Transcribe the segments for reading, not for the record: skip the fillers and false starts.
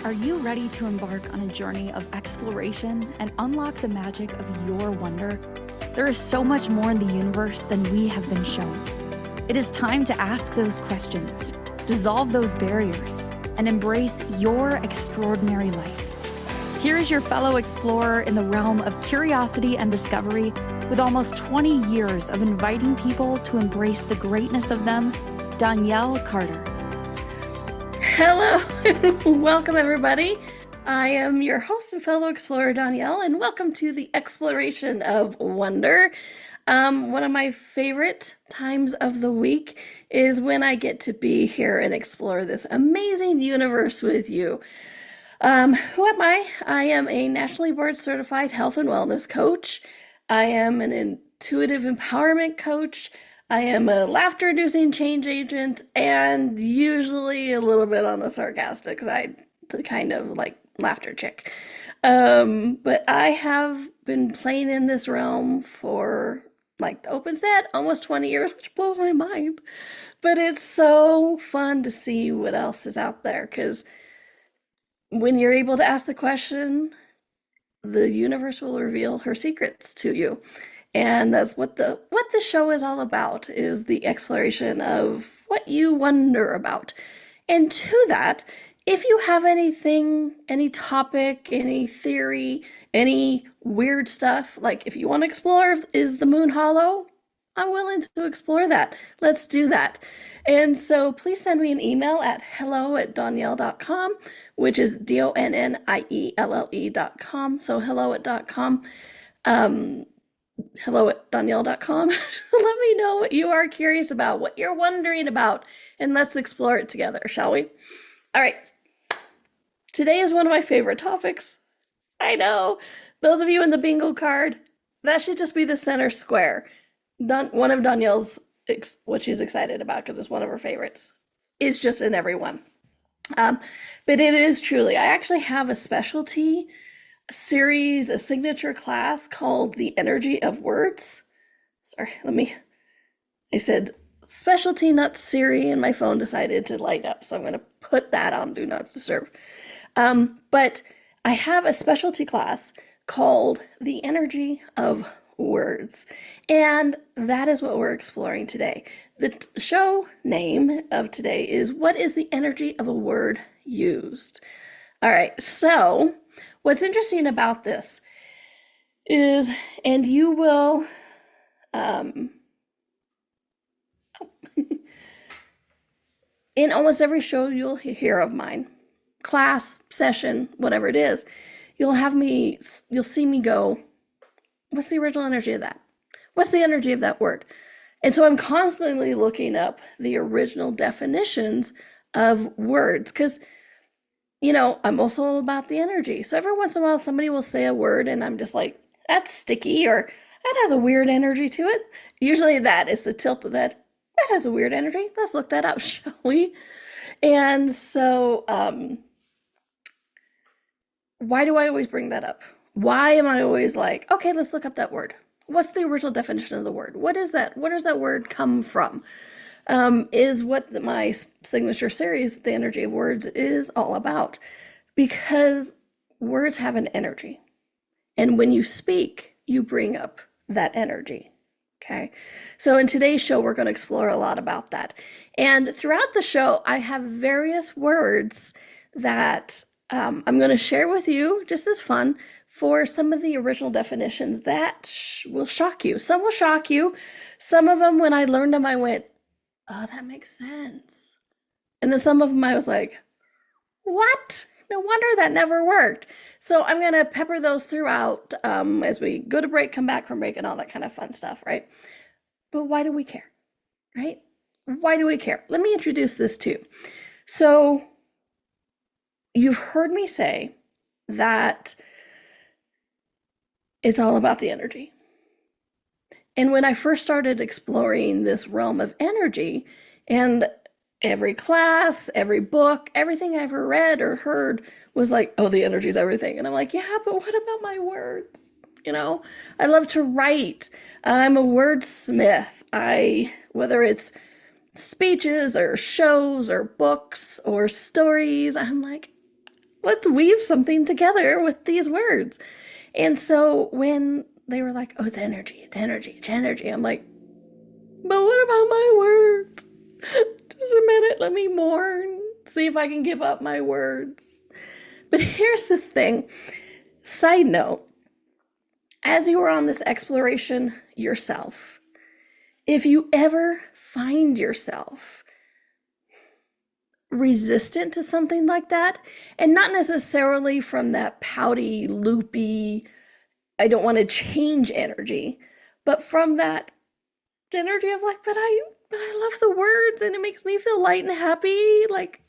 Are you ready to embark on a journey of exploration and unlock the magic of your wonder? There is so much more in the universe than we have been shown. It is time to ask those questions, dissolve those barriers, and embrace your extraordinary life. Here is your fellow explorer in the realm of curiosity and discovery, with almost 20 years of inviting people to embrace the greatness of them, Donnielle Carter. Hello, and welcome everybody. I am your host and fellow explorer, Donnielle, and welcome to the exploration of wonder. One of my favorite times of the week is when I get to be here and explore this amazing universe with you. Who am I? I am a nationally board certified health and wellness coach. I am an intuitive empowerment coach. I am a laughter-inducing change agent, and usually a little bit on the sarcastic side, the kind of like laughter chick. But I have been playing in this realm for, like the open said, almost 20 years, which blows my mind. But it's so fun to see what else is out there, because when you're able to ask the question, the universe will reveal her secrets to you. And that's what the show is all about, is the exploration of what you wonder about. And to that, if you have anything, any topic, any theory, any weird stuff, like if you want to explore, is the moon hollow? I'm willing to explore that. Let's do that. And so please send me an email at hello@donnielle.com, which is DONNIELLE.com. So hello@.com. Hello@donnielle.com. Let me know what you are curious about, what you're wondering about, and let's explore it together, shall we? All right. Today is one of my favorite topics. I know. Those of you in the bingo card, that should just be the center square. One of Donnielle's, what she's excited about, because it's one of her favorites, is just in every one. But it is truly, I actually have a specialty series, a signature class called The Energy of Words. Sorry, I said specialty, not Siri, and my phone decided to light up, so I'm going to put that on Do Not Disturb. But I have a specialty class called The Energy of Words, and that is what we're exploring today. The show name of today is What is the Energy of a Word Used? All right, so what's interesting about this is, and you will, in almost every show you'll hear of mine, class, session, whatever it is, you'll see me go, what's the original energy of that? What's the energy of that word? And so I'm constantly looking up the original definitions of words, because I'm also all about the energy. So every once in a while, somebody will say a word and I'm just like, that's sticky, or that has a weird energy to it. Usually that is the tilt of that has a weird energy. Let's look that up, shall we? And so, why do I always bring that up? Why am I always like, okay, let's look up that word. What's the original definition of the word? What is that? Where does that word come from? Is what my signature series, The Energy of Words, is all about. Because words have an energy. And when you speak, you bring up that energy. Okay? So in today's show, we're going to explore a lot about that. And throughout the show, I have various words that I'm going to share with you, just as fun, for some of the original definitions that will shock you. Some will shock you. Some of them, when I learned them, I went, oh, that makes sense. And then some of them I was like, what? No wonder that never worked. So I'm going to pepper those throughout as we go to break, come back from break, and all that kind of fun stuff, right? But why do we care, right? Why do we care? Let me introduce this too. So you've heard me say that it's all about the energy. And when I first started exploring this realm of energy, and every class, every book, everything I ever read or heard was like, oh, the energy is everything. And I'm like, yeah, but what about my words? I love to write. I'm a wordsmith. Whether it's speeches or shows or books or stories, I'm like, let's weave something together with these words. And so when they were like, oh, it's energy, it's energy, it's energy, I'm like, but what about my words? Just a minute, let me mourn, see if I can give up my words. But here's the thing. Side note, as you are on this exploration yourself, if you ever find yourself resistant to something like that, and not necessarily from that pouty, loopy, I don't want to change energy, but from that energy of like, but I love the words and it makes me feel light and happy. Like,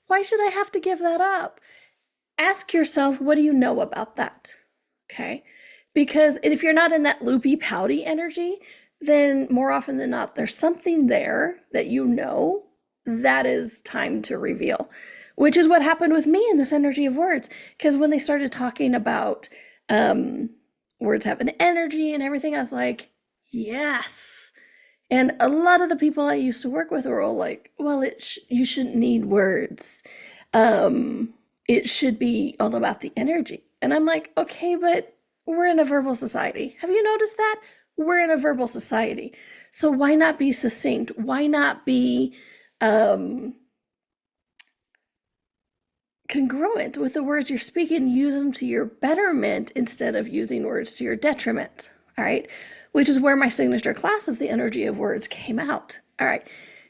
why should I have to give that up? Ask yourself, what do you know about that? Okay. Because if you're not in that loopy, pouty energy, then more often than not, there's something there that you know that is time to reveal, which is what happened with me in this energy of words. Because when they started talking about words have an energy and everything, I was like, yes. And a lot of the people I used to work with were all like, well, you shouldn't need words. It should be all about the energy. And I'm like, okay, but we're in a verbal society. Have you noticed that? We're in a verbal society. So why not be succinct? Why not be congruent with the words you're speaking? Use them to your betterment instead of using words to your detriment. All right. Which is where my signature class of the energy of words came out. All right.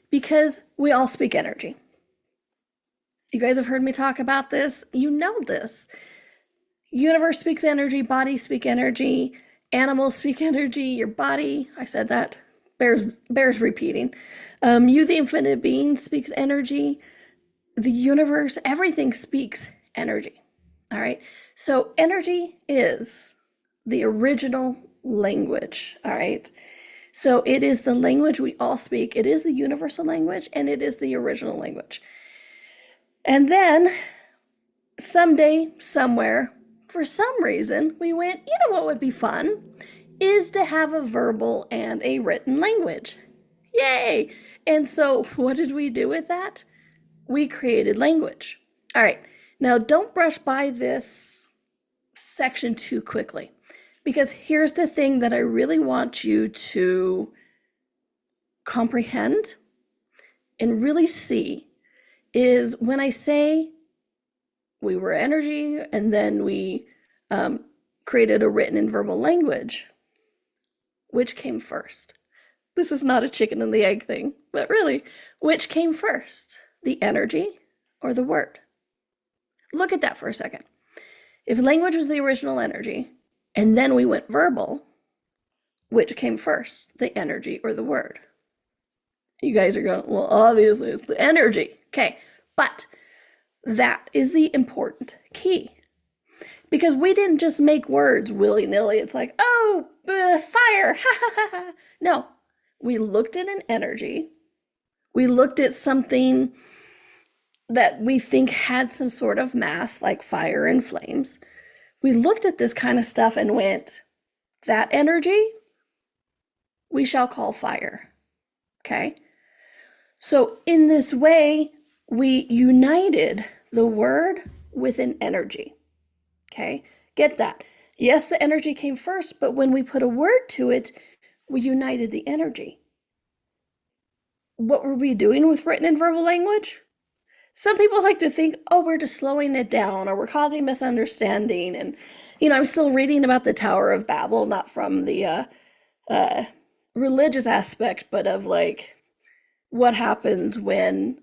Because we all speak energy. You guys have heard me talk about this. You know this. Universe speaks energy, bodies speak energy, animals speak energy, your body, I said that, bears repeating. You, the infinite being, speaks energy. The universe, everything speaks energy. All right. So energy is the original language. All right. So it is the language we all speak. It is the universal language and it is the original language. And then someday, somewhere, for some reason, we went, you know what would be fun? Is to have a verbal and a written language. Yay! And so what did we do with that? We created language. All right. Now, don't brush by this section too quickly, because here's the thing that I really want you to comprehend and really see is when I say we were energy and then we created a written and verbal language, which came first? This is not a chicken and the egg thing, but really, which came first? The energy or the word? Look at that for a second. If language was the original energy and then we went verbal, which came first? The energy or the word? You guys are going, well, obviously it's the energy. Okay, but that is the important key. Because we didn't just make words willy-nilly. It's like, oh, fire. No, we looked at an energy. We looked at something that we think had some sort of mass, like fire and flames. We looked at this kind of stuff and went, that energy, we shall call fire. Okay? So in this way, we united the word with an energy. Okay? Get that. Yes, the energy came first, but when we put a word to it, we united the energy. What were we doing with written and verbal language? Some people like to think, oh, we're just slowing it down or we're causing misunderstanding. And, I'm still reading about the Tower of Babel, not from the religious aspect, but of like what happens when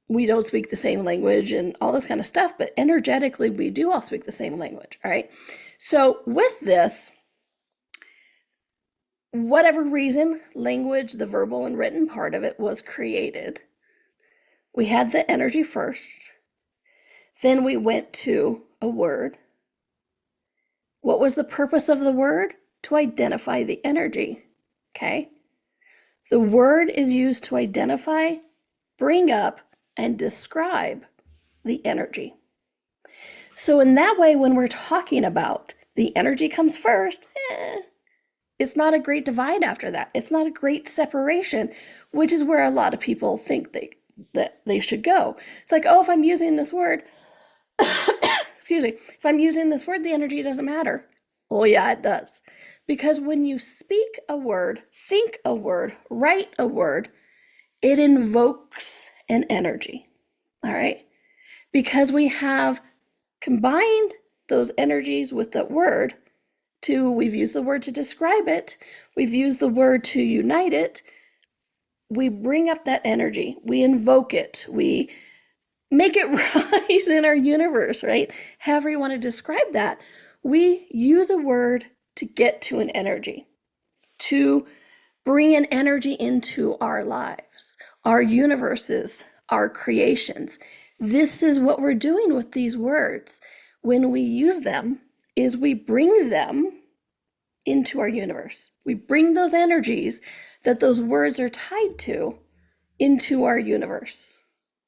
we don't speak the same language and all this kind of stuff. But energetically, we do all speak the same language. All right. So with this, whatever reason, language, the verbal and written part of it was created. We had the energy first. Then we went to a word. What was the purpose of the word? To identify the energy. Okay? The word is used to identify, bring up, and describe the energy. So in that way, when we're talking about the energy comes first, it's not a great divide after that. It's not a great separation, which is where a lot of people think that they should go. It's like, oh, if I'm using this word, excuse me, if I'm using this word, the energy doesn't matter. Oh yeah, it does. Because when you speak a word, think a word, write a word, it invokes an energy. All right? Because we have combined those energies with the word we've used the word to describe it, we've used the word to unite it, we bring up that energy, we invoke it, we make it rise in our universe, right? However you want to describe that, we use a word to get to an energy, to bring an energy into our lives, our universes, our creations. This is what we're doing with these words. When we use them, is we bring them into our universe. We bring those energies that those words are tied to into our universe.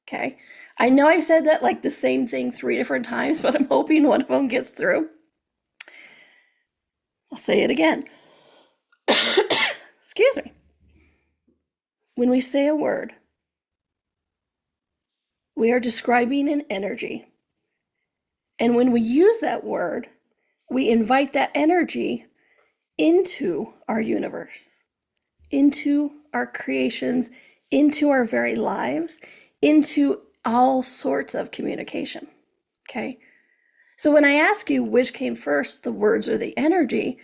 Okay? I know I've said that like the same thing 3 different times, but I'm hoping one of them gets through. I'll say it again. Excuse me. When we say a word, we are describing an energy. And when we use that word, we invite that energy into our universe, into our creations, into our very lives, into all sorts of communication. Okay? So when I ask you which came first, the words or the energy,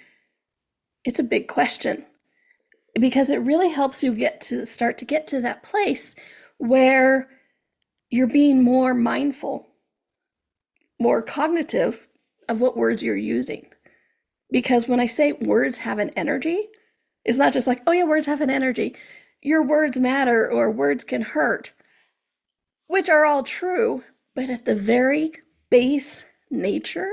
it's a big question, because it really helps you start to get to that place where you're being more mindful, more cognitive of what words you're using. Because when I say words have an energy, it's not just like, oh yeah, words have an energy. Your words matter, or words can hurt, which are all true, but at the very base nature,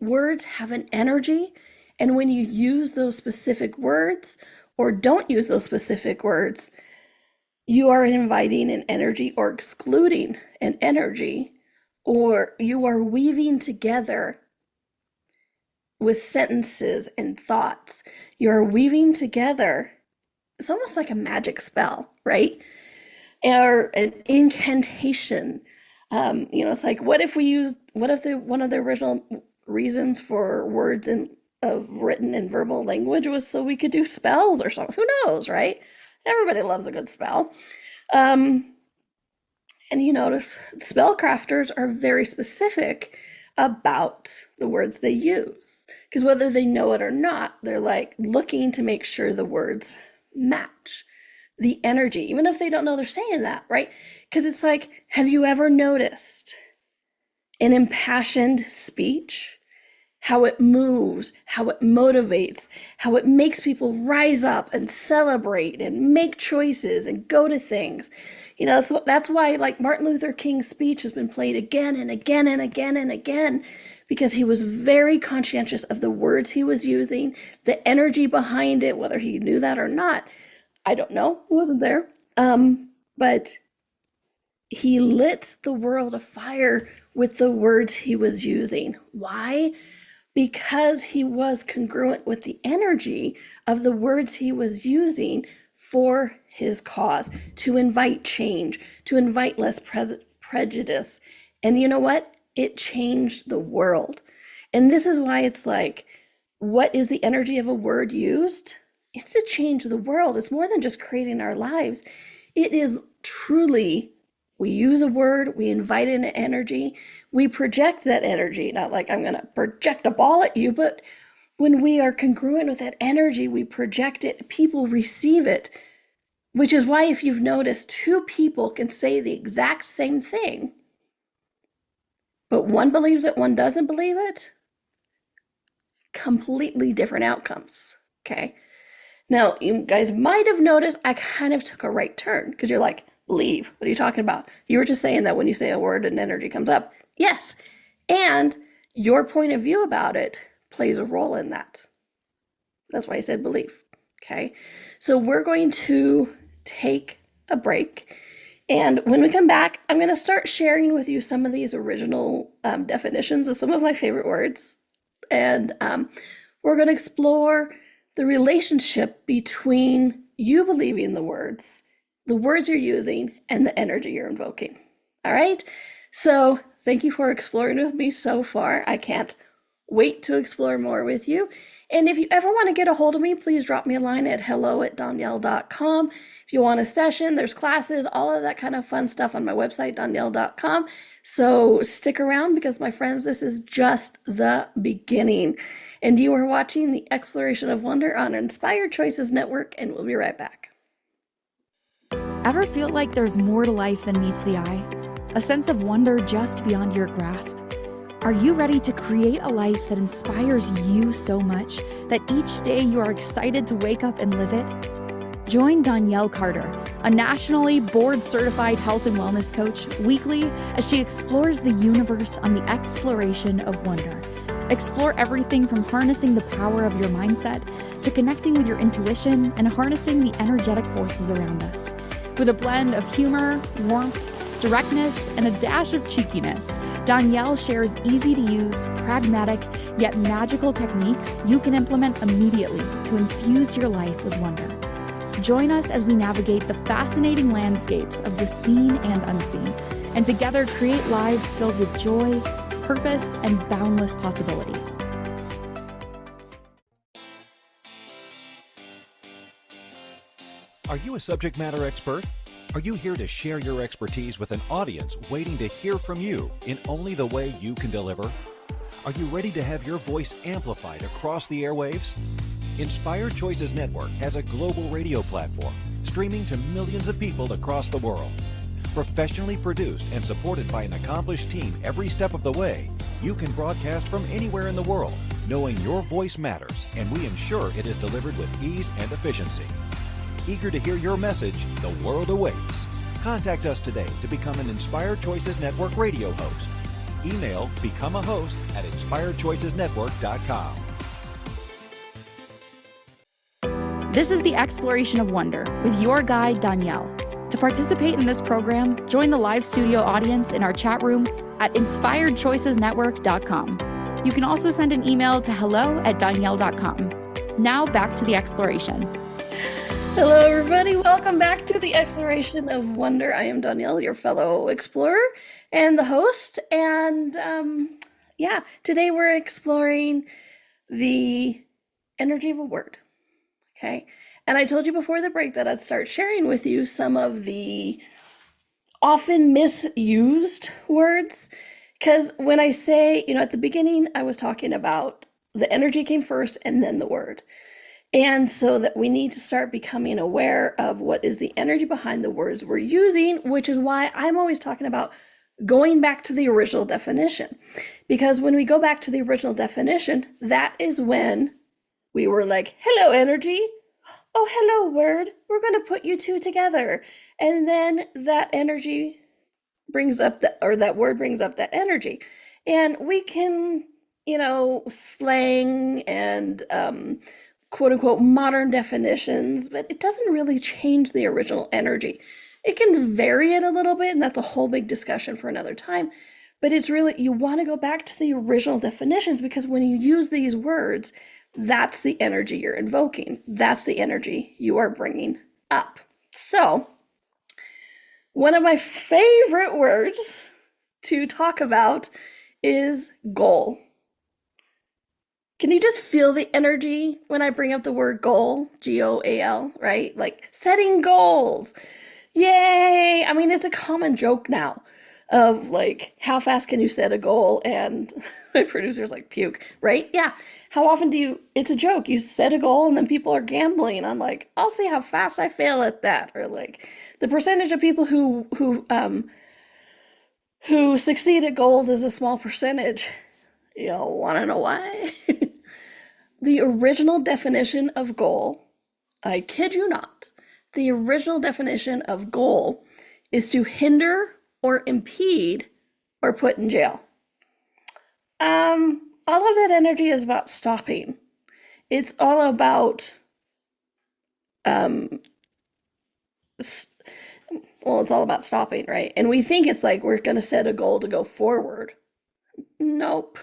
words have an energy. And when you use those specific words or don't use those specific words, you are inviting an energy or excluding an energy, or you are weaving together with sentences and thoughts. You're weaving together. It's almost like a magic spell, right? Or an incantation. It's like, what if one of the original reasons for words of written and verbal language was so we could do spells or something? Who knows, right? Everybody loves a good spell. And you notice spellcrafters are very specific about the words they use, because whether they know it or not, they're like looking to make sure the words match the energy, even if they don't know they're saying that, right? Because it's like, have you ever noticed an impassioned speech? How it moves, how it motivates, how it makes people rise up and celebrate and make choices and go to things. That's why like Martin Luther King's speech has been played again and again and again and again, because he was very conscientious of the words he was using, the energy behind it, whether he knew that or not. I don't know, I wasn't there. But he lit the world afire with the words he was using. Why? Because he was congruent with the energy of the words he was using for his cause, to invite change, to invite less prejudice. And you know what? It changed the world. And this is why it's like, what is the energy of a word used? It's to change the world. It's more than just creating our lives. It is truly, we use a word, we invite in an energy, we project that energy. Not like I'm going to project a ball at you, but when we are congruent with that energy, we project it, people receive it. Which is why, if you've noticed, 2 people can say the exact same thing, but one believes it, one doesn't believe it. Completely different outcomes, okay? Now, you guys might have noticed I kind of took a right turn, because you're like, believe, what are you talking about? You were just saying that when you say a word, an energy comes up. Yes, and your point of view about it plays a role in that. That's why I said believe, okay? So we're going to take a break, and when we come back, I'm going to start sharing with you some of these original definitions of some of my favorite words, and we're going to explore the relationship between you believing the words you're using, and the energy you're invoking. All right? So Thank you for exploring with me so far. I can't wait to explore more with you. And if you ever want to get a hold of me, please drop me a line at hello@donnielle.com. If you want a session, there's classes, all of that kind of fun stuff on my website, donnielle.com. So stick around because, my friends, this is just the beginning. And you are watching the Exploration of Wonder on Inspired Choices Network, and we'll be right back. Ever feel like there's more to life than meets the eye? A sense of wonder just beyond your grasp? Are you ready to create a life that inspires you so much that each day you are excited to wake up and live it? Join Donnielle Carter, a nationally board-certified health and wellness coach, weekly as she explores the universe on the exploration of wonder. Explore everything from harnessing the power of your mindset to connecting with your intuition and harnessing the energetic forces around us. With a blend of humor, warmth, directness, and a dash of cheekiness, Donnielle shares easy-to-use, pragmatic, yet magical techniques you can implement immediately to infuse your life with wonder. Join us as we navigate the fascinating landscapes of the seen and unseen, and together create lives filled with joy, purpose, and boundless possibility. Are you a subject matter expert? Are you here to share your expertise with an audience waiting to hear from you in only the way you can deliver? Are you ready to have your voice amplified across the airwaves? Inspired Choices Network has a global radio platform streaming to millions of people across the world. Professionally produced and supported by an accomplished team every step of the way, you can broadcast from anywhere in the world, knowing your voice matters, and we ensure it is delivered with ease and efficiency. Eager to hear your message, the world awaits. Contact us today to become an Inspired Choices Network radio host. Email becomeahost@inspiredchoicesnetwork.com. This is the Exploration of Wonder with your guide, Donnielle. To participate in this program, join the live studio audience in our chat room at inspiredchoicesnetwork.com. You can also send an email to hello@donnielle.com. Now back to the exploration. Hello, everybody. Welcome back to the Exploration of Wonder. I am Donnielle, your fellow explorer and the host. And today we're exploring the energy of a word. Okay. And I told you before the break that I'd start sharing with you some of the often misused words. Because when I say, at the beginning, I was talking about the energy came first and then the word. And so that we need to start becoming aware of what is the energy behind the words we're using, which is why I'm always talking about going back to the original definition. Because when we go back to the original definition, that is when we were like, hello, energy. Oh, hello, word. We're going to put you two together. And then that energy brings up that word brings up that energy. And we can, slang and quote unquote modern definitions, but it doesn't really change the original energy. It can vary it a little bit, and that's a whole big discussion for another time. But it's really, you want to go back to the original definitions, because when you use these words, that's the energy you're invoking. That's the energy you are bringing up. So, one of my favorite words to talk about is goal. Can you just feel the energy when I bring up the word goal? Goal, right? Like setting goals. Yay! I mean, it's a common joke now of like, how fast can you set a goal? And my producer's like, puke, right? Yeah. How often it's a joke. You set a goal and then people are gambling on like, I'll see how fast I fail at that. Or like the percentage of people who succeed at goals is a small percentage. You want to know why? The original definition of goal, I kid you not, the original definition of goal is to hinder or impede or put in jail. All of that energy is about stopping. It's all about, it's all about stopping, right? And we think it's like we're going to set a goal to go forward. Nope.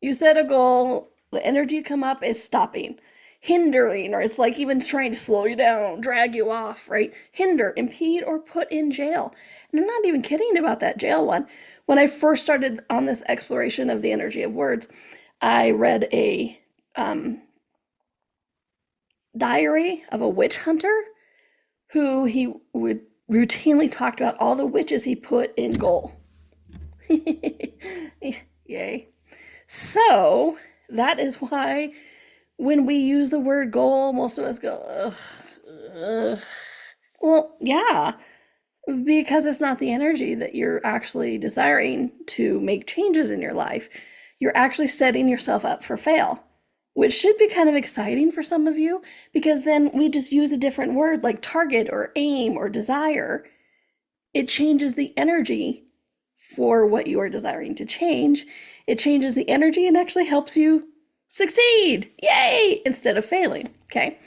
You set a goal, the energy come up is stopping. hindering, or it's like even trying to slow you down, drag you off, right? Hinder, impede, or put in jail. And I'm not even kidding about that jail one. When I first started on this exploration of the energy of words, I read a diary of a witch hunter who he would routinely talked about all the witches he put in goal. Yay. So that is why when we use the word goal, most of us go, ugh, ugh. Well, yeah, because it's not the energy that you're actually desiring to make changes in your life. You're actually setting yourself up for fail, which should be kind of exciting for some of you, because then we just use a different word like target or aim or desire. It changes the energy for what you are desiring to change. It changes the energy and actually helps you succeed, yay, instead of failing, okay?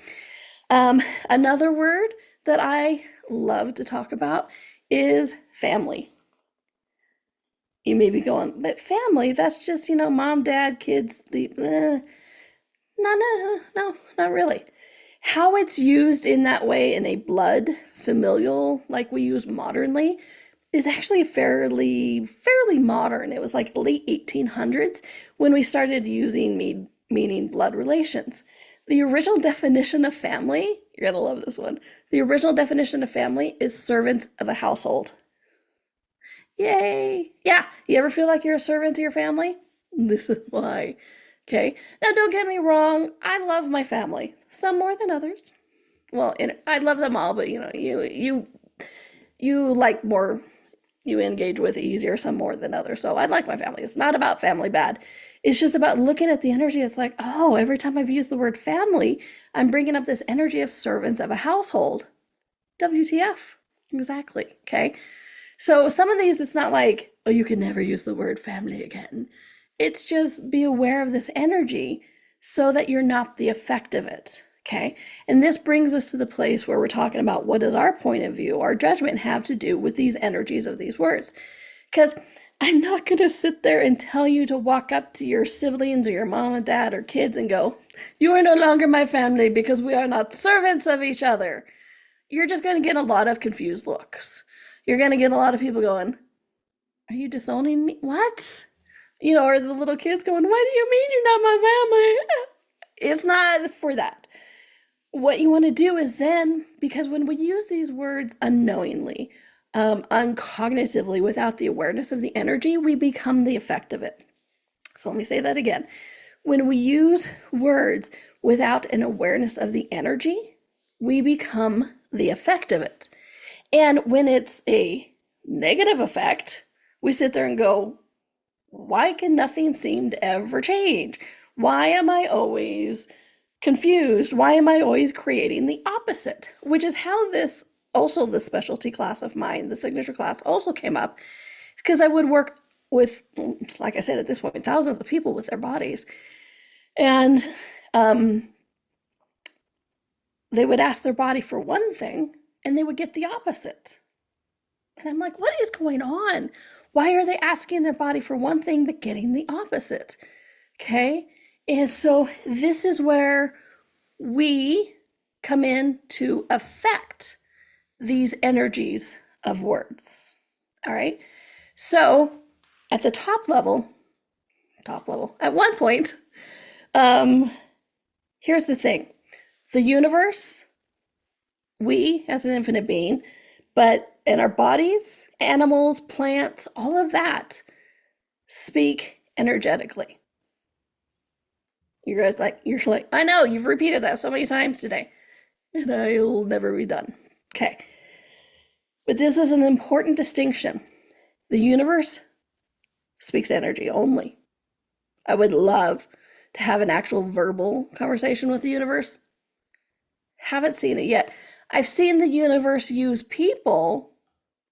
Another word that I love to talk about is family. You may be going, but family, that's just, mom, dad, kids, no, not really. How it's used in that way in a blood familial, like we use modernly, is actually fairly modern. It was like late 1800s when we started using meaning blood relations. The original definition of family, you're gonna love this one. The original definition of family is servants of a household. Yay! Yeah, you ever feel like you're a servant to your family? This is why. Okay, now don't get me wrong, I love my family, some more than others. Well, I love them all, but you like more, you engage with easier, some more than others. So I like my family. It's not about family bad. It's just about looking at the energy. It's like, oh, every time I've used the word family, I'm bringing up this energy of servants of a household. WTF. Exactly. Okay. So some of these, it's not like, oh, you can never use the word family again. It's just be aware of this energy so that you're not the effect of it. Okay. And this brings us to the place where we're talking about what does our point of view, our judgment have to do with these energies of these words? Because I'm not going to sit there and tell you to walk up to your siblings or your mom and dad or kids and go, you are no longer my family because we are not servants of each other. You're just going to get a lot of confused looks. You're going to get a lot of people going, are you disowning me? What? Or the little kids going, what do you mean you're not my family? It's not for that. What you want to do is then, because when we use these words unknowingly, uncognitively, without the awareness of the energy, we become the effect of it. So let me say that again. When we use words without an awareness of the energy, we become the effect of it. And when it's a negative effect, we sit there and go, why can nothing seem to ever change? Why am I always confused? Why am I always creating the opposite? Which is how this, also the specialty class of mine, the signature class, also came up. It's because I would work with, like I said, at this point, thousands of people with their bodies. And they would ask their body for one thing, and they would get the opposite. And I'm like, what is going on? Why are they asking their body for one thing but getting the opposite? Okay. And so this is where we come in to affect these energies of words. All right. So at the top level, at one point, here's the thing. The universe, we as an infinite being, but in our bodies, animals, plants, all of that speak energetically. You're like, I know, you've repeated that so many times today, and I'll never be done. Okay. But this is an important distinction. The universe speaks energy only. I would love to have an actual verbal conversation with the universe. Haven't seen it yet. I've seen the universe use people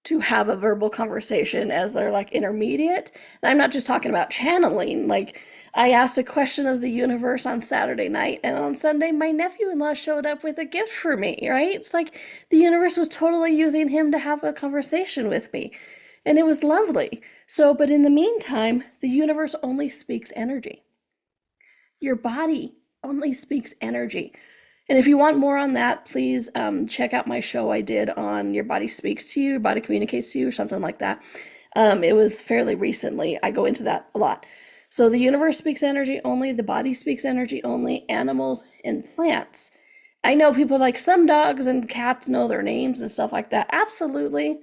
to have a verbal conversation as they're like intermediate. And I'm not just talking about channeling. Like, I asked a question of the universe on Saturday night, and on Sunday, my nephew-in-law showed up with a gift for me, right? It's like the universe was totally using him to have a conversation with me. And it was lovely. So, but in the meantime, the universe only speaks energy. Your body only speaks energy. And if you want more on that, please check out my show I did on Your Body Speaks to You, Your Body Communicates to You, or something like that. It was fairly recently. I go into that a lot. So the universe speaks energy only, the body speaks energy only, animals and plants. I know people like some dogs and cats know their names and stuff like that. Absolutely.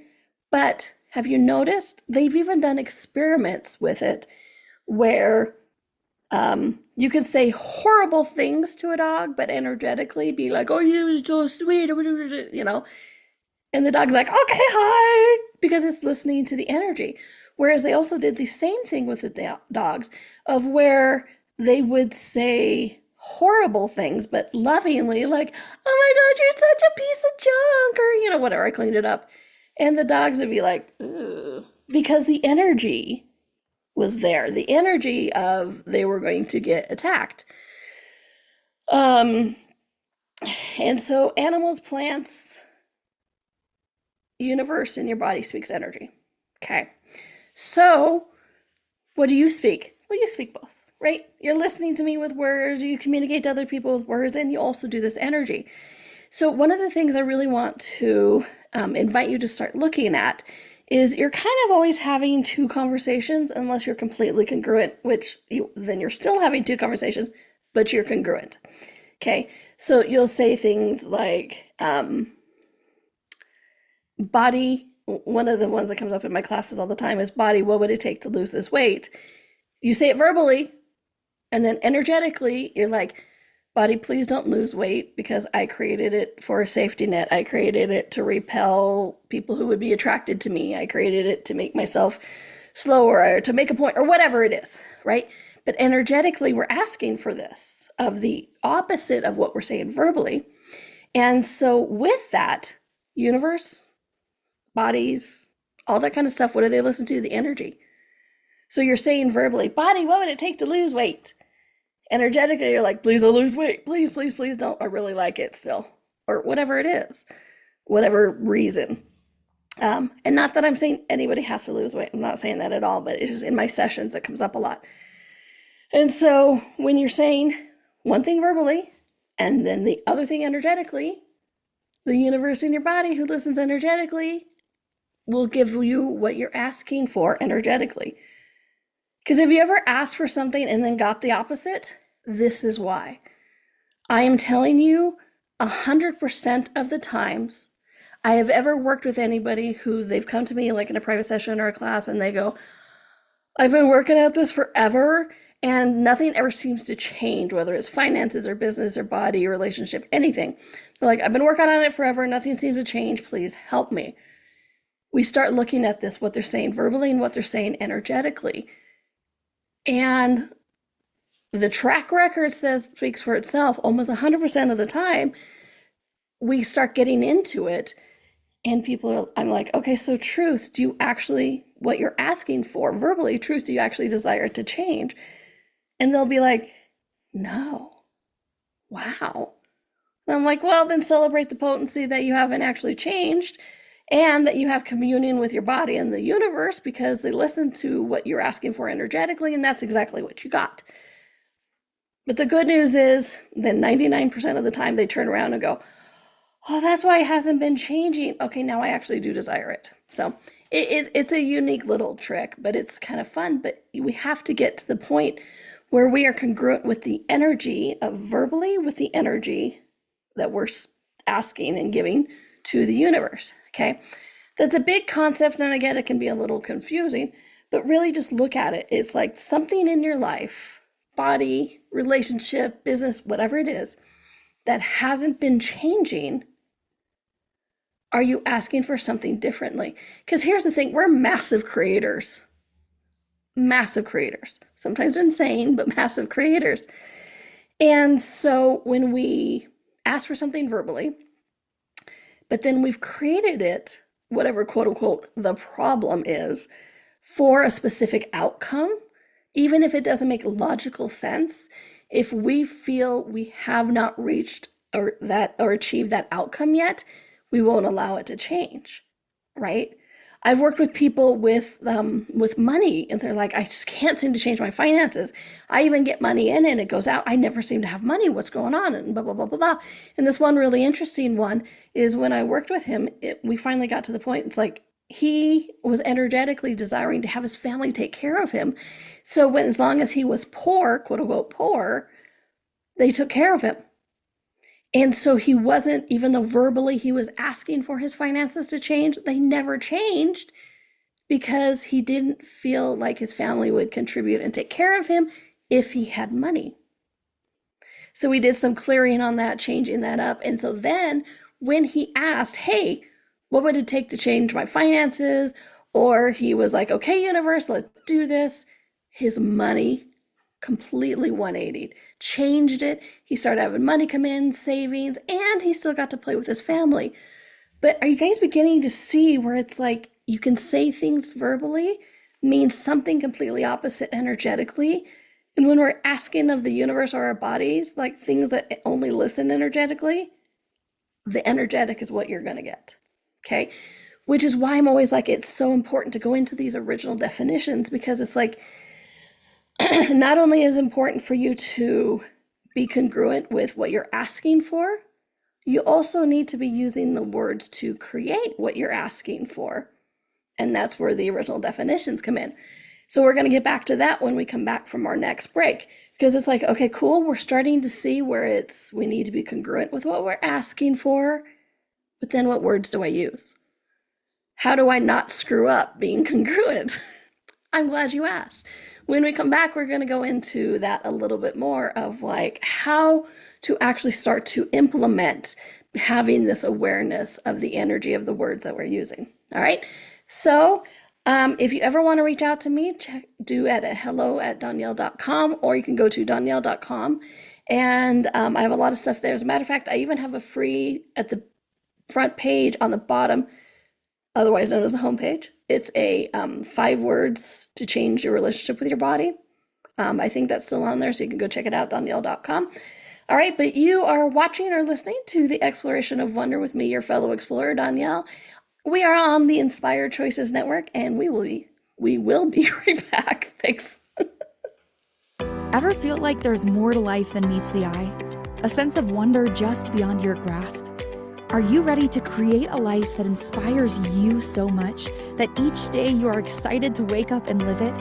But have you noticed they've even done experiments with it where you can say horrible things to a dog, but energetically be like, oh, you was so sweet, you know, and the dog's like, okay, hi, because it's listening to the energy. Whereas they also did the same thing with the dogs of where they would say horrible things, but lovingly, like, oh my God, you're such a piece of junk, or, you know, whatever, I cleaned it up. And the dogs would be like, ugh, because the energy was there, the energy of they were going to get attacked. And so animals, plants, universe, and your body speaks energy. Okay. So what do you speak? Well, you speak both, right? You're listening to me with words, you communicate to other people with words, and you also do this energy. So one of the things I really want to invite you to start looking at is you're kind of always having two conversations unless you're completely congruent, which then you're still having two conversations, but you're congruent. Okay, so you'll say things like body. One of the ones that comes up in my classes all the time is body, what would it take to lose this weight? You say it verbally, and then energetically, you're like, body, please don't lose weight because I created it for a safety net. I created it to repel people who would be attracted to me. I created it to make myself slower or to make a point or whatever it is, right? But energetically, we're asking for this of the opposite of what we're saying verbally. And so with that, universe, bodies, all that kind of stuff, what do they listen to? The energy. So you're saying verbally, body, what would it take to lose weight? Energetically, you're like, please don't lose weight. Please, please, please don't. I really like it still. Or whatever it is, whatever reason. And not that I'm saying anybody has to lose weight. I'm not saying that at all, but it's just in my sessions, it comes up a lot. And so when you're saying one thing verbally, and then the other thing energetically, the universe in your body who listens energetically will give you what you're asking for energetically. Because have you ever asked for something and then got the opposite? This is why. I am telling you 100% of the times I have ever worked with anybody who they've come to me like in a private session or a class and they go, I've been working at this forever and nothing ever seems to change, whether it's finances or business or body or relationship, anything. They're like, I've been working on it forever. Nothing seems to change. Please help me. We start looking at this, what they're saying verbally and what they're saying energetically. And the track record speaks for itself. Almost 100% of the time, we start getting into it, and I'm like, okay, so truth, do you actually, what you're asking for verbally, truth, do you actually desire it to change? And they'll be like, no. Wow. And I'm like, well, then celebrate the potency that you haven't actually changed and that you have communion with your body and the universe because they listen to what you're asking for energetically, and that's exactly what you got. But the good news is then 99% of the time they turn around and go, oh, that's why it hasn't been changing. Okay, now I actually do desire it. So it's a unique little trick, but it's kind of fun. But we have to get to the point where we are congruent with the energy of verbally with the energy that we're asking and giving to the universe. Okay, that's a big concept, and again, it can be a little confusing, but really just look at it. It's like something in your life, body, relationship, business, whatever it is, that hasn't been changing. Are you asking for something differently? Because here's the thing, we're massive creators. Massive creators. Sometimes insane, but massive creators. And so when we ask for something verbally, but then we've created it, whatever quote unquote the problem is, for a specific outcome, even if it doesn't make logical sense, if we feel we have not reached or achieved that outcome yet, we won't allow it to change, right? I've worked with people with money, and they're like, I just can't seem to change my finances. I even get money in and it goes out. I never seem to have money. What's going on? And blah, blah, blah, blah, blah. And this one really interesting one is when I worked with him, we finally got to the point. It's like he was energetically desiring to have his family take care of him. So as long as he was poor, quote unquote poor, they took care of him. And so he wasn't, even though verbally he was asking for his finances to change, they never changed because he didn't feel like his family would contribute and take care of him if he had money. So we did some clearing on that, changing that up. And so then when he asked, hey, what would it take to change my finances? Or he was like, okay, universe, let's do this. His money completely 180'd, changed it. He started having money come in, savings, and he still got to play with his family. But are you guys beginning to see where it's like you can say things verbally means something completely opposite energetically? And when we're asking of the universe or our bodies, like things that only listen energetically, the energetic is what you're going to get. Okay? Which is why I'm always like, it's so important to go into these original definitions, because it's like, not only is it important for you to be congruent with what you're asking for, you also need to be using the words to create what you're asking for. And that's where the original definitions come in. So we're going to get back to that when we come back from our next break, because it's like, okay, cool. We're starting to see where we need to be congruent with what we're asking for, but then what words do I use? How do I not screw up being congruent? I'm glad you asked. When we come back, we're going to go into that a little bit more of like how to actually start to implement having this awareness of the energy of the words that we're using. All right. So if you ever want to reach out to me, do at hello@donnielle.com, or you can go to donnielle.com. And I have a lot of stuff there. As a matter of fact, I even have a free at the front page on the bottom, otherwise known as the homepage. It's a 5 words to change your relationship with your body. I think that's still on there, so you can go check it out, donnielle.com. All right, but you are watching or listening to the Exploration of Wonder with me, your fellow explorer, Donnielle. We are on the Inspired Choices Network, and we will be right back. Thanks. Ever feel like there's more to life than meets the eye? A sense of wonder just beyond your grasp? Are you ready to create a life that inspires you so much that each day you are excited to wake up and live it?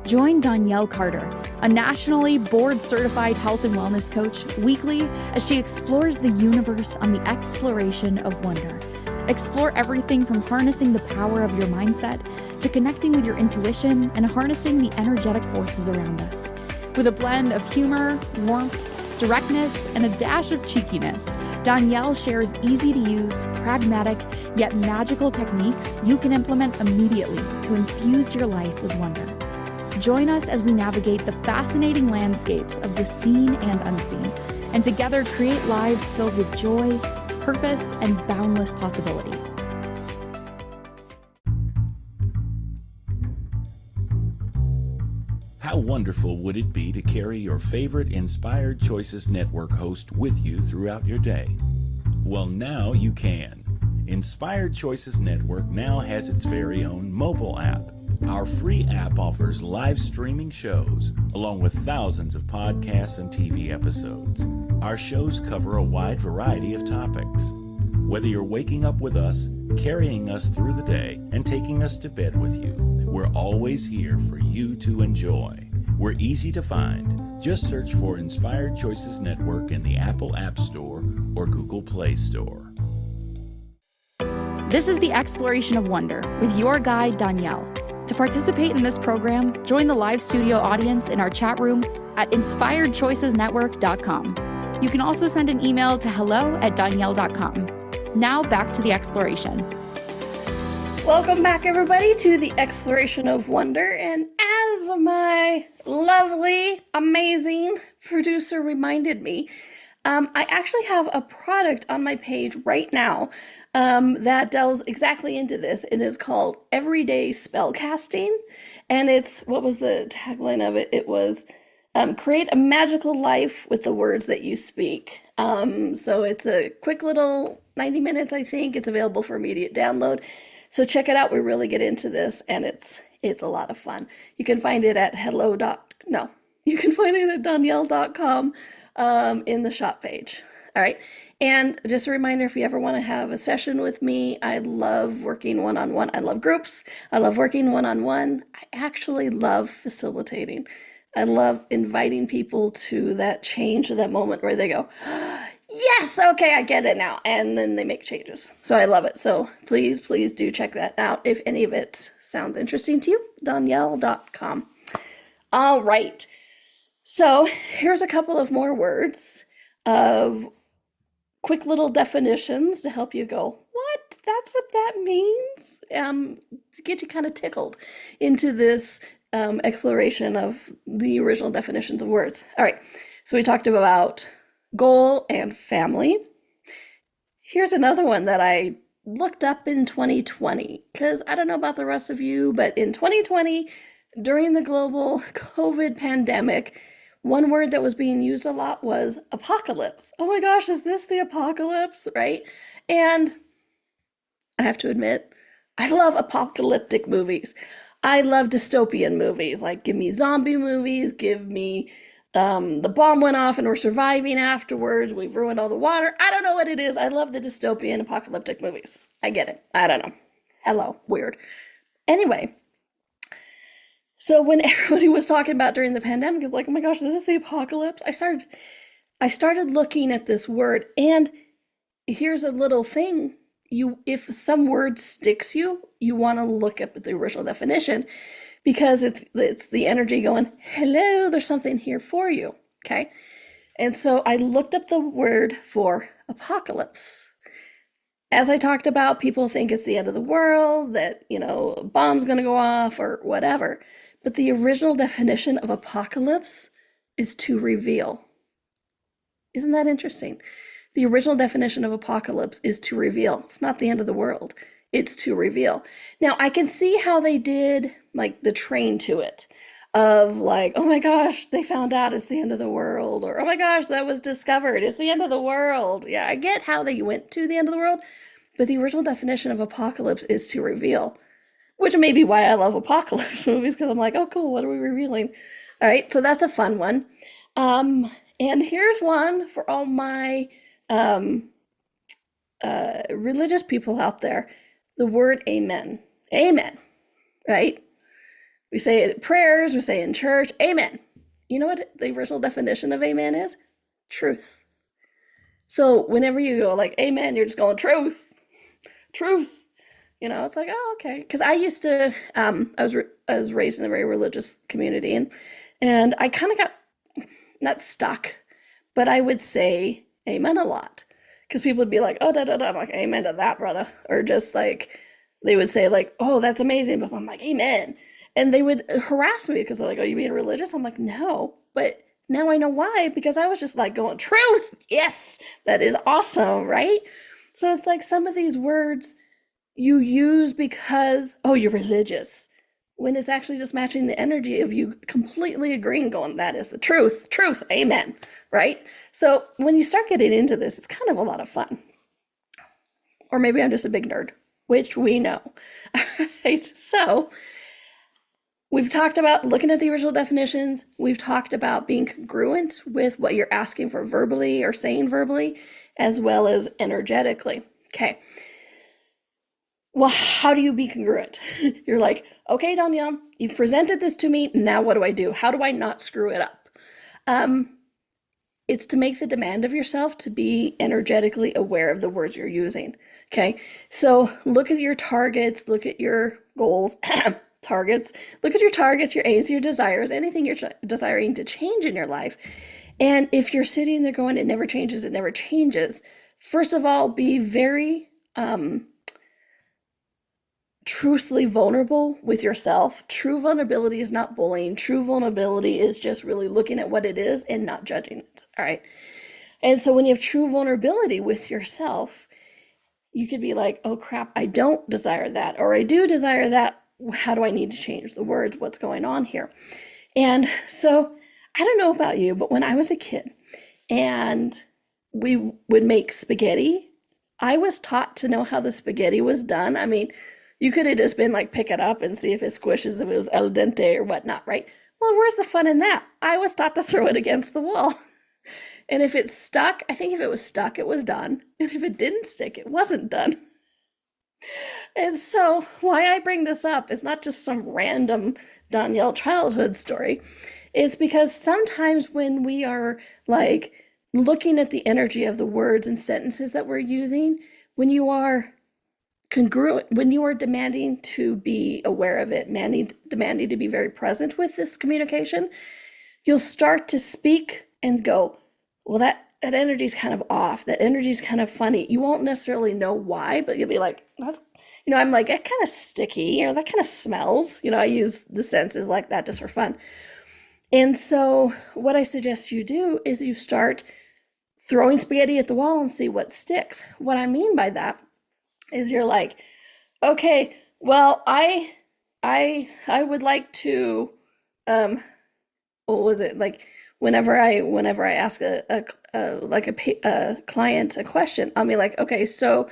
Join Donnielle Carter, a nationally board-certified health and wellness coach, weekly as she explores the universe on the exploration of wonder. Explore everything from harnessing the power of your mindset to connecting with your intuition and harnessing the energetic forces around us. With a blend of humor, warmth, directness, and a dash of cheekiness, Donnielle shares easy-to-use, pragmatic, yet magical techniques you can implement immediately to infuse your life with wonder. Join us as we navigate the fascinating landscapes of the seen and unseen, and together create lives filled with joy, purpose, and boundless possibility. How wonderful would it be to carry your favorite Inspired Choices Network host with you throughout your day? Well, now you can. Inspired Choices Network now has its very own mobile app. Our free app offers live streaming shows, along with thousands of podcasts and TV episodes. Our shows cover a wide variety of topics. Whether you're waking up with us, carrying us through the day, and taking us to bed with you, we're always here for you to enjoy. We're easy to find. Just search for Inspired Choices Network in the Apple App Store or Google Play Store. This is the Exploration of Wonder with your guide, Donnielle. To participate in this program, join the live studio audience in our chat room at inspiredchoicesnetwork.com. You can also send an email to hello@donnielle.com. Now back to the exploration. Welcome back, everybody, to the Exploration of Wonder. And as my lovely, amazing producer reminded me, I actually have a product on my page right now that delves exactly into this. It is called Everyday Spellcasting. And it's, what was the tagline of it? It was, create a magical life with the words that you speak. So it's a quick little 90 minutes, I think. It's available for immediate download. So check it out. We really get into this, and it's a lot of fun. You can find it at you can find it at Donnielle.com in the shop page. All right. And just a reminder, if you ever want to have a session with me, I love working one-on-one. I love groups. I love working one-on-one. I actually love facilitating. I love inviting people to that change, to that moment where they go, yes, okay, I get it now. And then they make changes. So I love it. So please do check that out. If any of it sounds interesting to you, Donnielle.com. All right. So here's a couple of more words of quick little definitions to help you go, what? That's what that means? To get you kind of tickled into this exploration of the original definitions of words. All right, so we talked about goal and family. Here's another one that I looked up in 2020, because I don't know about the rest of you, but in 2020, during the global COVID pandemic, one word that was being used a lot was apocalypse. Oh my gosh, is this the apocalypse, right? And I have to admit, I love apocalyptic movies. I love dystopian movies, like give me zombie movies, give me the bomb went off and we're surviving afterwards, we've ruined all the water. I don't know what it is. I love the dystopian apocalyptic movies. I get it. I don't know. Hello, weird. Anyway, so when everybody was talking about during the pandemic, it's like, oh my gosh, this is the apocalypse. I started looking at this word, and here's a little thing. If some word sticks you want to look up at the original definition, because it's the energy going, hello, there's something here for you. Okay. And so I looked up the word for apocalypse. As I talked about, people think it's the end of the world, that, a bomb's going to go off or whatever. But the original definition of apocalypse is to reveal. Isn't that interesting? The original definition of apocalypse is to reveal. It's not the end of the world. It's to reveal. Now, I can see how they did like the train to it of like, oh my gosh, they found out it's the end of the world, or oh my gosh, that was discovered, it's the end of the world. Yeah, I get how they went to the end of the world, but the original definition of apocalypse is to reveal, which may be why I love apocalypse movies, because I'm like, oh cool, what are we revealing? All right, so that's a fun one. And here's one for all my religious people out there. The word amen. Amen, right? We say it at prayers, we say it in church, amen. You know what the original definition of amen is? Truth. So whenever you go like amen, you're just going truth. It's like, oh, okay. Because I used to, I was raised in a very religious community, and I kind of got, not stuck, but I would say amen a lot. Because people would be like, oh, da, da, da. I'm like, amen to that, brother. Or just like, they would say like, oh, that's amazing. But I'm like, amen. And they would harass me because they're like, oh, you being religious? I'm like, no. But now I know why, because I was just like going, truth. Yes, that is awesome, right? So it's like some of these words you use because, oh, you're religious, when it's actually just matching the energy of you completely agreeing, going, that is the truth, amen, right? So when you start getting into this, it's kind of a lot of fun. Or maybe I'm just a big nerd, which we know. All right, so we've talked about looking at the original definitions. We've talked about being congruent with what you're asking for verbally or saying verbally, as well as energetically. Okay. Well, how do you be congruent? You're like, okay, Donnielle, you've presented this to me. Now what do I do? How do I not screw it up? It's to make the demand of yourself to be energetically aware of the words you're using. Okay. So look at your targets, look at your goals, targets, look at your targets, your aims, your desires, anything you're desiring to change in your life. And if you're sitting there going, it never changes. First of all, be very, truthfully vulnerable with yourself. True vulnerability is not bullying. True vulnerability is just really looking at what it is and not judging it. All right. And so when you have true vulnerability with yourself, you could be like, oh crap, I don't desire that, or I do desire that. How do I need to change the words? What's going on here? And so I don't know about you, but when I was a kid and we would make spaghetti, I was taught to know how the spaghetti was done. I mean, You could have just been like, pick it up and see if it squishes, if it was al dente or whatnot, right? Well, where's the fun in that? I was taught to throw it against the wall. And if it stuck, I think if it was stuck, it was done. And if it didn't stick, it wasn't done. And so why I bring this up is not just some random Donnielle childhood story. It's because sometimes when we are like looking at the energy of the words and sentences that we're using, when you are congruent, when you are demanding to be aware of it, demanding to be very present with this communication, you'll start to speak and go, well, that energy is kind of off. That energy is kind of funny. You won't necessarily know why, but you'll be like, that's, I'm like, that kind of sticky, that kind of smells. I use the senses like that just for fun. And so what I suggest you do is you start throwing spaghetti at the wall and see what sticks. What I mean by that is you're like, okay, well, I would like to, what was it like? Whenever I ask a client a question, I'll be like, okay, so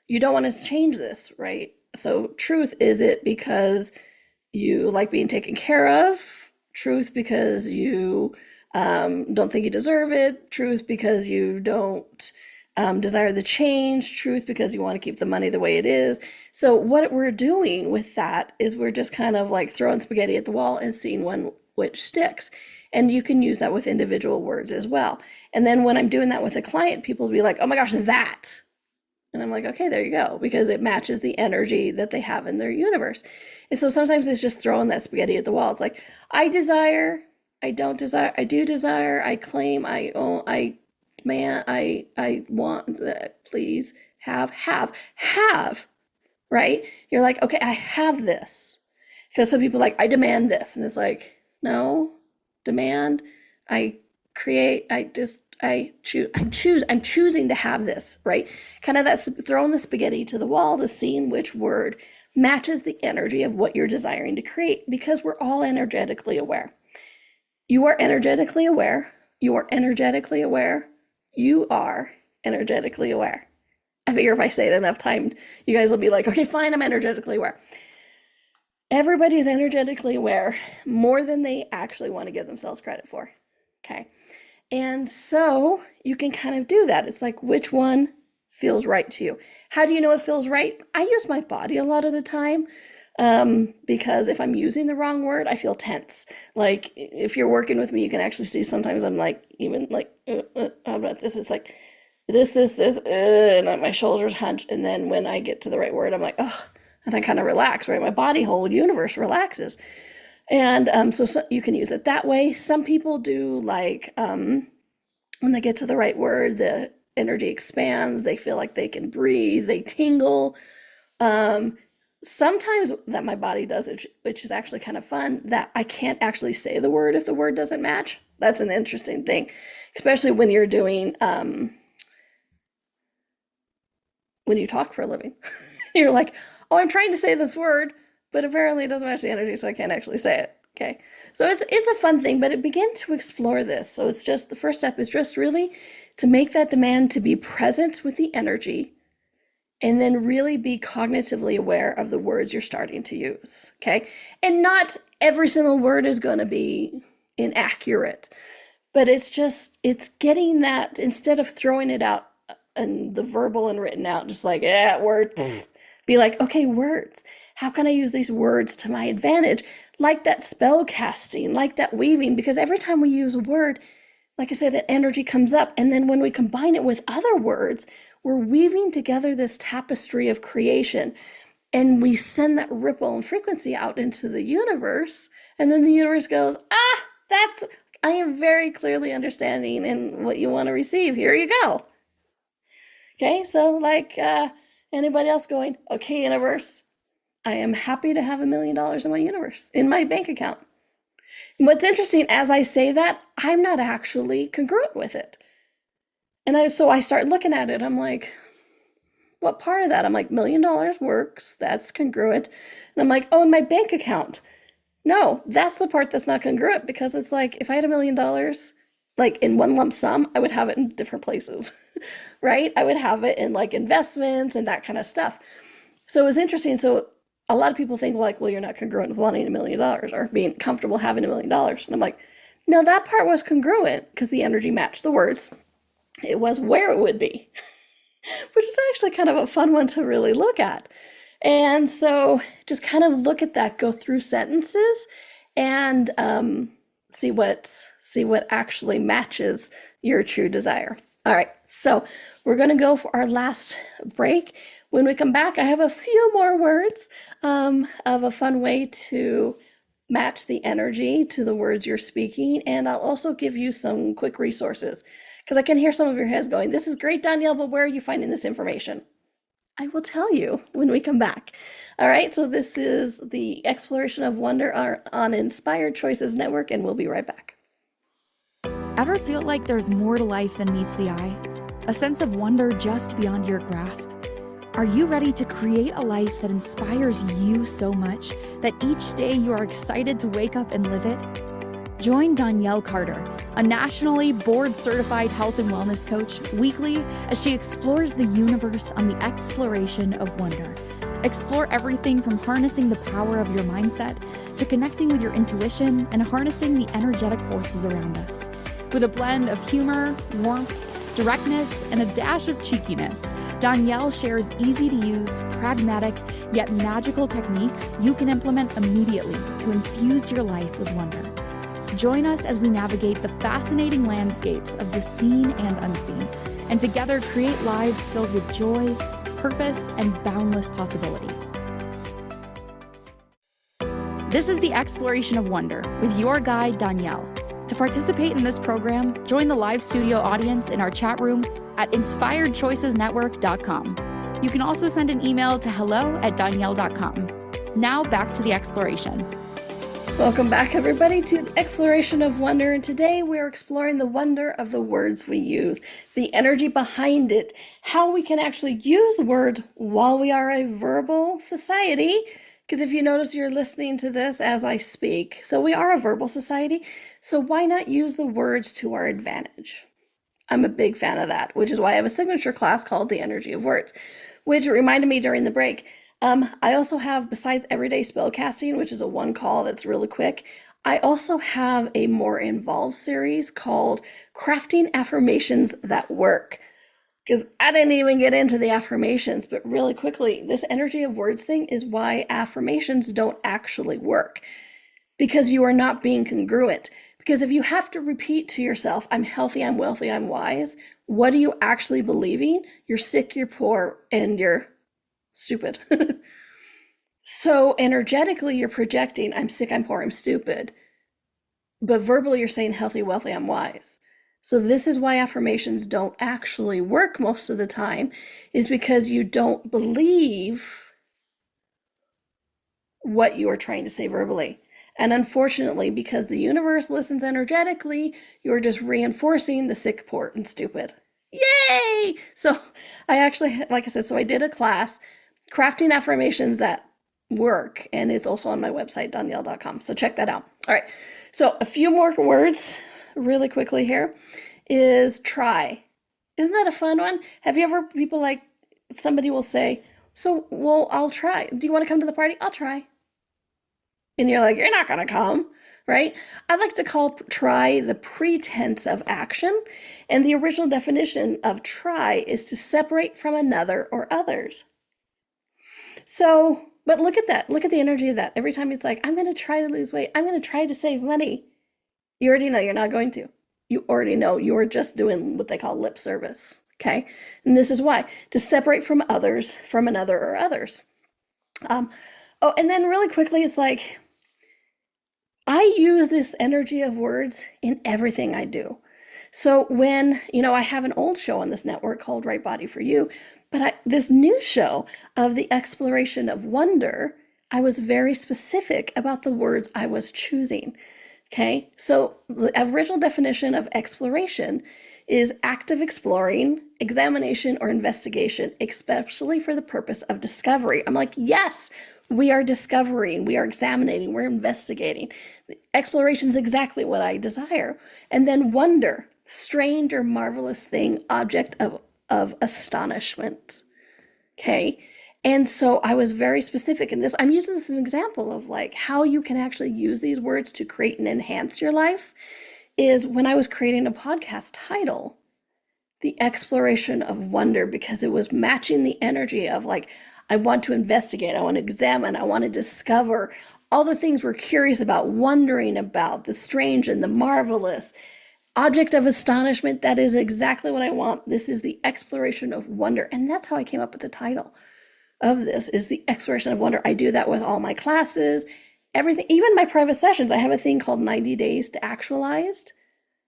you don't want to change this, right? So truth, is it because you like being taken care of? Truth, because you don't think you deserve it? Truth, because you don't desire the change? Truth, because you want to keep the money the way it is? So what we're doing with that is we're just kind of like throwing spaghetti at the wall and seeing which sticks. And you can use that with individual words as well. And then when I'm doing that with a client, people will be like, oh my gosh, that. And I'm like, okay, there you go, because it matches the energy that they have in their universe. And so sometimes it's just throwing that spaghetti at the wall. It's like, I desire, I don't desire, I do desire, I claim, I own, I demand, I want that, please, have, right? You're like, okay, I have this. Because some people are like, I demand this. And it's like, no, demand, I create, I'm choosing to have this, right? Kind of that's throwing the spaghetti to the wall to seeing which word matches the energy of what you're desiring to create, because we're all energetically aware. You are energetically aware. You are energetically aware. You are energetically aware. I figure if I say it enough times, you guys will be like, okay, fine, I'm energetically aware. Everybody is energetically aware more than they actually want to give themselves credit for. Okay. And so you can kind of do that. It's like, which one feels right to you? How do you know it feels right? I use my body a lot of the time because if I'm using the wrong word, I feel tense. Like if you're working with me, you can actually see sometimes I'm like, even like, how about this? It's like this, and my shoulders hunch. And then when I get to the right word, I'm like, oh, and I kind of relax, right? My body, whole universe relaxes. And so you can use it that way. Some people do like, when they get to the right word, the energy expands, they feel like they can breathe, they tingle. Sometimes that my body does it, which is actually kind of fun, that I can't actually say the word if the word doesn't match. That's an interesting thing, especially when you're doing, when you talk for a living. You're like, oh, I'm trying to say this word, but apparently it doesn't match the energy, so I can't actually say it. Okay. So it's a fun thing, but begin to explore this. So it's just, the first step is just really to make that demand to be present with the energy, and then really be cognitively aware of the words you're starting to use. Okay. And not every single word is going to be inaccurate, but it's getting that, instead of throwing it out and the verbal and written out, just like, yeah, word, be like, okay, words. How can I use these words to my advantage? Like that spell casting, like that weaving, because every time we use a word, like I said, that energy comes up. And then when we combine it with other words, we're weaving together this tapestry of creation. And we send that ripple and frequency out into the universe. And then the universe goes, I am very clearly understanding in what you want to receive. Here you go. Okay, so like anybody else going, okay, universe, I am happy to have $1 million in my universe, in my bank account. And what's interesting, as I say that, I'm not actually congruent with it. And so I start looking at it. I'm like, what part of that? I'm like, $1 million works. That's congruent. And I'm like, oh, in my bank account. No, that's the part that's not congruent, because it's like, if I had $1 million, like in one lump sum, I would have it in different places, right? I would have it in like investments and that kind of stuff. So it was interesting. So a lot of people think like, well, you're not congruent with wanting $1 million or being comfortable having $1 million. And I'm like, no, that part was congruent because the energy matched the words. It was where it would be, which is actually kind of a fun one to really look at. And so just kind of look at that, go through sentences and see what actually matches your true desire. All right, so we're going to go for our last break. When we come back, I have a few more words of a fun way to match the energy to the words you're speaking. And I'll also give you some quick resources because I can hear some of your heads going, this is great, Donnielle, but where are you finding this information? I will tell you when we come back. All right, so this is the Exploration of Wonder on Inspired Choices Network, and we'll be right back. Ever feel like there's more to life than meets the eye? A sense of wonder just beyond your grasp? Are you ready to create a life that inspires you so much that each day you are excited to wake up and live it? Join Donnielle Carter, a nationally board-certified health and wellness coach, weekly as she explores the universe on the exploration of wonder. Explore everything from harnessing the power of your mindset to connecting with your intuition and harnessing the energetic forces around us. With a blend of humor, warmth, directness, and a dash of cheekiness, Donnielle shares easy-to-use, pragmatic, yet magical techniques you can implement immediately to infuse your life with wonder. Join us as we navigate the fascinating landscapes of the seen and unseen, and together create lives filled with joy, purpose, and boundless possibility. This is the Exploration of Wonder with your guide, Donnielle. To participate in this program, join the live studio audience in our chat room at inspiredchoicesnetwork.com. You can also send an email to hello@donnielle.com. Now back to the exploration. Welcome back, everybody, to the Exploration of Wonder. And today we're exploring the wonder of the words we use, the energy behind it, how we can actually use words while we are a verbal society. Because if you notice, you're listening to this as I speak. So we are a verbal society. So why not use the words to our advantage? I'm a big fan of that, which is why I have a signature class called The Energy of Words, which reminded me during the break. I also have, besides everyday spellcasting, which is a one call that's really quick, I also have a more involved series called Crafting Affirmations That Work. Because I didn't even get into the affirmations, but really quickly, this energy of words thing is why affirmations don't actually work. Because you are not being congruent. Because if you have to repeat to yourself, I'm healthy, I'm wealthy, I'm wise, what are you actually believing? You're sick, you're poor, and you're stupid. So energetically, you're projecting, I'm sick, I'm poor, I'm stupid. But verbally, you're saying healthy, wealthy, I'm wise. So this is why affirmations don't actually work most of the time, is because you don't believe what you are trying to say verbally. And unfortunately, because the universe listens energetically, you're just reinforcing the sick, poor, and stupid. Yay! So I actually, like I said, so I did a class, Crafting Affirmations That Work, and it's also on my website, donnielle.com. So check that out. All right. So a few more words really quickly here is try. Isn't that a fun one? Have you ever, people like, somebody will say, so, well, I'll try. Do you want to come to the party? I'll try. And you're like, you're not going to come, right? I like to call try the pretense of action. And the original definition of try is to separate from another or others. So, but look at that. Look at the energy of that. Every time it's like, I'm going to try to lose weight. I'm going to try to save money. You already know you're not going to. You already know you're just doing what they call lip service. Okay. And this is why, to separate from others, from another or others. And then really quickly, it's like, I use this energy of words in everything I do. So when, I have an old show on this network called Right Body for You, but this new show of the Exploration of Wonder, I was very specific about the words I was choosing. Okay, so the original definition of exploration is active exploring, examination, or investigation, especially for the purpose of discovery. I'm like, yes, we are discovering, we are examining, we're investigating. Exploration is exactly what I desire. And then wonder, strange or marvelous thing, object of astonishment. Okay, And so I was very specific in this. I'm using this as an example of like how you can actually use these words to create and enhance your life. Is when I was creating a podcast title, the exploration of wonder, because it was matching the energy of like, I want to investigate, I want to examine, I want to discover all the things we're curious about, wondering about, the strange and the marvelous, object of astonishment. That is exactly what I want. This is the exploration of wonder. And that's how I came up with the title of this, is the exploration of wonder. I do that with all my classes, everything, even my private sessions. I have a thing called 90 Days to Actualized.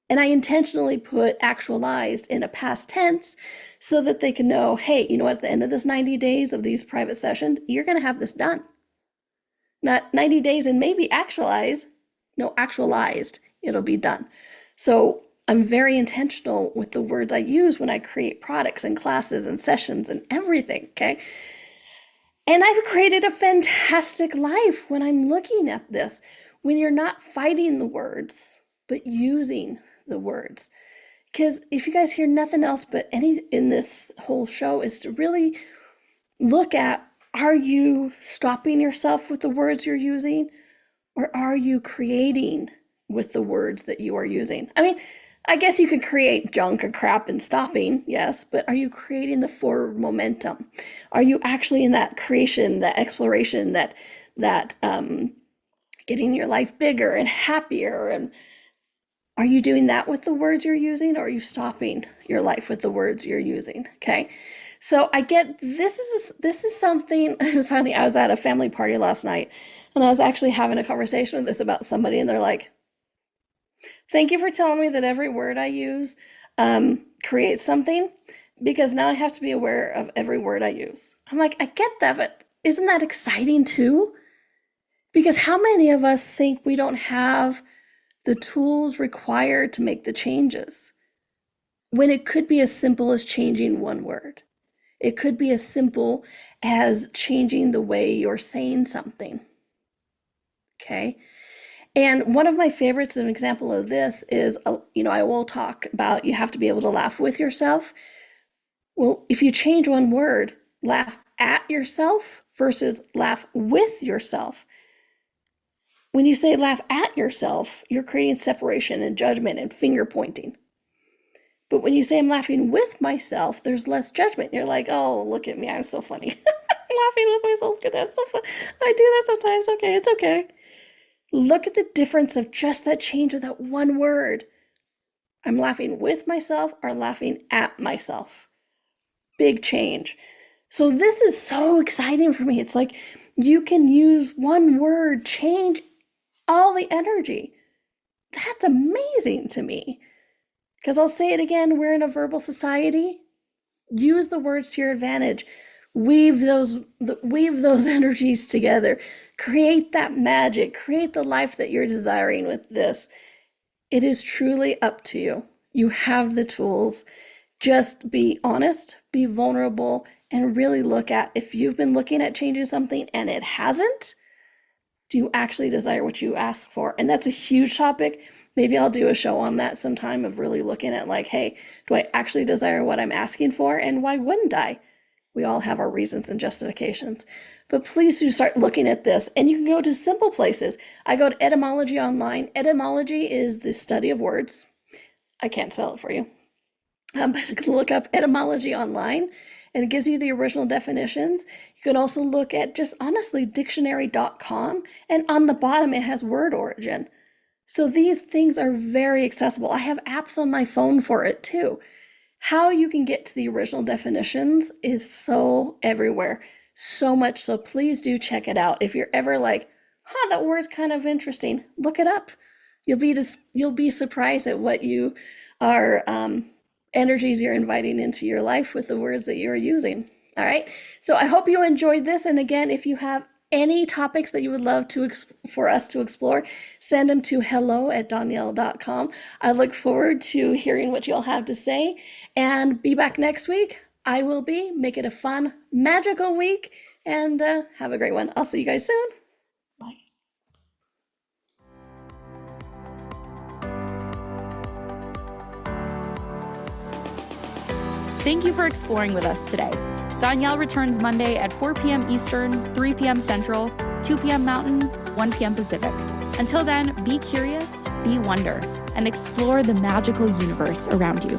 And I intentionally put actualized in a past tense so that they can know, hey, you know what, at the end of this 90 days of these private sessions, you're going to have this done. Not 90 days and maybe actualized, no, actualized, it'll be done. So I'm very intentional with the words I use when I create products and classes and sessions and everything, okay? And I've created a fantastic life when I'm looking at this, when you're not fighting the words, but using the words. Because if you guys hear nothing else but any in this whole show is to really look at, are you stopping yourself with the words you're using, or are you creating with the words that you are using? I mean, I guess you could create junk or crap and stopping, yes, but are you creating the forward momentum? Are you actually in that creation, that exploration, that getting your life bigger and happier? And are you doing that with the words you're using, or are you stopping your life with the words you're using? Okay. So I get this is something. It was funny. I was at a family party last night, and I was actually having a conversation with this about somebody, and they're like, "Thank you for telling me that every word I use creates something, because now I have to be aware of every word I use." I'm like, I get that, but isn't that exciting too? Because how many of us think we don't have the tools required to make the changes, when it could be as simple as changing one word? It could be as simple as changing the way you're saying something. Okay. And one of my favorites, an example of this is, I will talk about, you have to be able to laugh with yourself. Well, if you change one word, laugh at yourself versus laugh with yourself. When you say laugh at yourself, you're creating separation and judgment and finger pointing. But when you say I'm laughing with myself, there's less judgment. You're like, oh, look at me, I'm so funny. I'm laughing with myself. Look at that, so fun. I do that sometimes. Okay, it's okay. Look at the difference of just that change with that one word. I'm laughing with myself or laughing at myself. Big change. So this is so exciting for me. It's like you can use one word, change all the energy. That's amazing to me. Because I'll say it again, we're in a verbal society. Use the words to your advantage. Weave those energies together. Create that magic. Create the life that you're desiring with this. It is truly up to you. You have the tools. Just be honest, be vulnerable, and really look at, if you've been looking at changing something and it hasn't, do you actually desire what you ask for? And that's a huge topic. Maybe I'll do a show on that sometime, of really looking at like, hey, do I actually desire what I'm asking for? And why wouldn't I? We all have our reasons and justifications. But please do start looking at this. And you can go to simple places. I go to Etymology Online. Etymology is the study of words. I can't spell it for you. But you can look up Etymology Online, and it gives you the original definitions. You can also look at just honestly dictionary.com, and on the bottom it has word origin. So these things are very accessible. I have apps on my phone for it too. How you can get to the original definitions is so everywhere, so much. So please do check it out. If you're ever like, that word's kind of interesting, look it up. You'll be surprised at what you are energies you're inviting into your life with the words that you're using. All right. So I hope you enjoyed this. And again, if you have any topics that you would love for us to explore, send them to hello@donnielle.com. I look forward to hearing what you all have to say, and be back next week. I will be. Make it a fun, magical week, and have a great one. I'll see you guys soon. Bye. Thank you for exploring with us today. Donnielle returns Monday at 4 p.m. Eastern, 3 p.m. Central, 2 p.m. Mountain, 1 p.m. Pacific. Until then, be curious, be wonder, and explore the magical universe around you.